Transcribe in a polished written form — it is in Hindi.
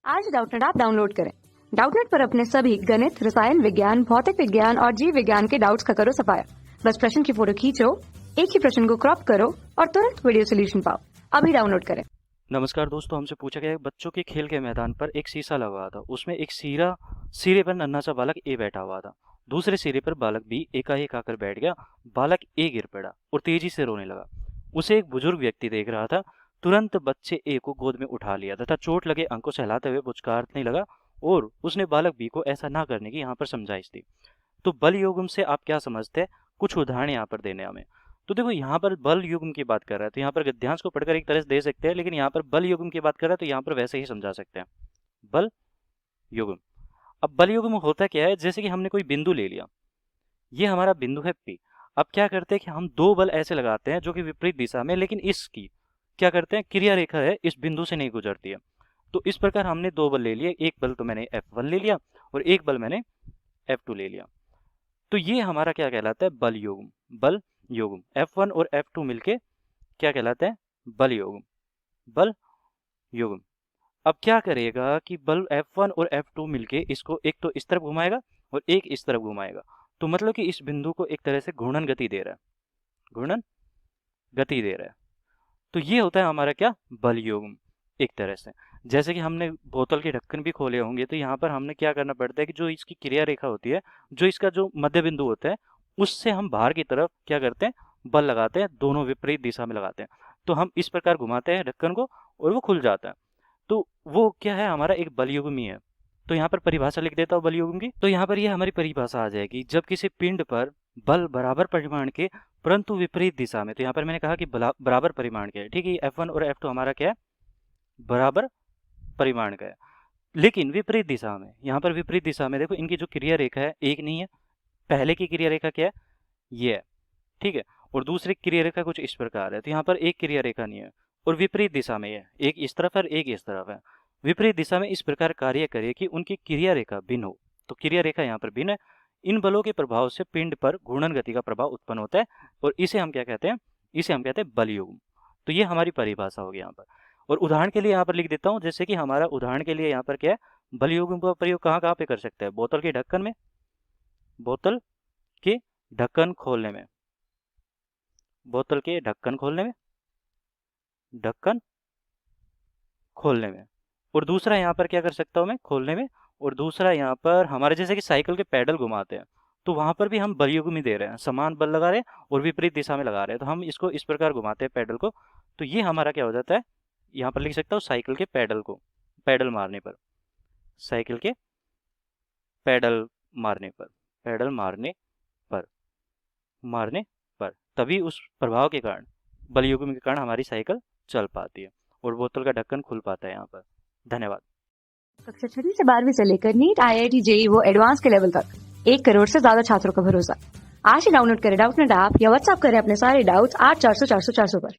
आज डाउटनेट ऐप डाउनलोड करें। डाउटनेट पर अपने सभी गणित, रसायन विज्ञान, भौतिक विज्ञान और जीव विज्ञान के डाउट्स का करो सफाया। बस प्रश्न की फोटो खींचो, एक ही प्रश्न को क्रॉप करो और तुरंत वीडियो सोल्यूशन पाओ। अभी डाउनलोड करें। नमस्कार दोस्तों, हमसे पूछा गया बच्चों के खेल के मैदान पर एक शीशा लगा हुआ था। उसमें एक सिरे पर नन्हा सा बालक ए बैठा हुआ था। दूसरे सिरे पर बालक बी एकाएक आकर बैठ गया। बालक ए गिर पड़ा और तेजी से रोने लगा। उसे एक बुजुर्ग व्यक्ति देख रहा था। तुरंत बच्चे ए को गोद में उठा लिया तथा चोट लगे अंक को सहलाते हुए पुचकारने लगा और उसने बालक बी को ऐसा ना करने की यहाँ पर समझाइश दी। तो बल युग्म से आप क्या समझते हैं, कुछ उदाहरण यहाँ पर देने हमें। तो देखो, यहाँ पर बल युग्म की बात कर रहा है तो यहाँ पर गद्यांश को पढ़कर एक तरह से दे सकते हैं, लेकिन यहाँ पर बल युग्म की बात कर रहा है तो यहाँ पर वैसे ही समझा सकते हैं। बल युग्म। अब बल युग्म होता क्या है, जैसे कि हमने कोई बिंदु ले लिया, ये हमारा बिंदु है P। अब क्या करते हैं कि हम दो बल ऐसे लगाते हैं जो कि विपरीत दिशा में, लेकिन इसकी क्या करते हैं, क्रिया रेखा है इस बिंदु से नहीं गुजरती है। तो इस प्रकार हमने दो बल ले लिए, एक बल तो मैंने F1 ले लिया और एक बल मैंने F2 ले लिया। तो ये हमारा क्या कहलाता है, बल युग्म। बल युग्म F1 और F2 मिलके क्या कहलाता है, बल युग्म। बल युग्म। अब क्या करेगा कि बल F1 और F2 मिलके इसको एक तो इस तरफ घुमाएगा और एक इस तरफ घुमाएगा। तो मतलब कि इस बिंदु को एक तरह से घूर्णन गति दे रहा है, घूर्णन गति दे रहा है। तो ये होता है हमारा क्या, बल युग्म एक तरह से। जैसे कि हमने बोतल के ढक्कन भी खोले होंगे तो यहाँ पर हमने क्या करना पड़ता है कि जो इसकी क्रिया रेखा होती है, जो इसका जो मध्य बिंदु होता है, उससे हम बाहर की तरफ क्या करते हैं, बल लगाते हैं, दोनों विपरीत दिशा में लगाते हैं। तो हम इस प्रकार घुमाते हैं ढक्कन को और वो खुल जाता है। तो वो क्या है, हमारा एक बल युग्म ही है। तो यहाँ पर परिभाषा लिख देता हूँ बल युग्म की। तो यहाँ पर ये हमारी परिभाषा आ जाएगी, जब किसी पिंड पर बल बराबर परिमाण के परंतु विपरीत दिशा में, तो यहाँ पर मैंने कहा कि बराबर परिमाण के है, ठीक है। F1 और F2 हमारा क्या है, बराबर परिमाण का है, लेकिन विपरीत दिशा में। यहाँ पर विपरीत दिशा में देखो, इनकी जो क्रिया रेखा है एक नहीं है। पहले की क्रिया रेखा क्या है, ये है, ठीक है। और दूसरी क्रिया रेखा कुछ इस प्रकार है। तो यहाँ पर एक क्रिया रेखा नहीं है और विपरीत दिशा में है, एक इस तरफ है एक इस तरफ है। विपरीत दिशा में इस प्रकार कार्य करे कि उनकी क्रिया रेखा भिन्न हो। तो क्रिया रेखा यहाँ पर भिन्न है। इन बलों के प्रभाव से पिंड पर घूर्णन गति का प्रभाव उत्पन्न होता है और इसे हम क्या कहते हैं, इसे हम कहते हैं बल युग्म। तो ये हमारी परिभाषा होगी यहाँ पर। और उदाहरण के लिए यहाँ पर लिख देता हूँ, जैसे कि हमारा उदाहरण के लिए यहाँ पर क्या है, बल युग्म का प्रयोग कहाँ कहाँ पे कर सकते हैं, बोतल के ढक्कन में, बोतल के ढक्कन खोलने में, बोतल के ढक्कन खोलने में, ढक्कन खोलने में। और दूसरा यहाँ पर क्या कर सकता हूँ मैं, खोलने में। और दूसरा यहाँ पर हमारे जैसे कि साइकिल के पैडल घुमाते हैं, तो वहां पर भी हम बल युग्म ही दे रहे हैं, समान बल लगा रहे हैं और विपरीत दिशा में लगा रहे हैं। तो हम इसको इस प्रकार घुमाते हैं पैडल को। तो ये हमारा क्या हो जाता है, यहाँ पर लिख सकता हूँ साइकिल के पैडल को, पैडल मारने पर, साइकिल के पैडल मारने पर, पैडल मारने पर, मारने पर, तभी उस प्रभाव के कारण, बल युग्म के कारण हमारी साइकिल चल पाती है और बोतल का ढक्कन खुल पाता है यहाँ पर। धन्यवाद। कक्षा 6 से 12वीं से लेकर नीट, IIT, JEE वो एडवांस के लेवल तक 1 करोड़ से ज्यादा छात्रों का भरोसा। आज ही डाउनलोड करें डाउटनेट ऐप या व्हाट्सएप करें अपने सारे डाउट्स 8400 400 400 पर।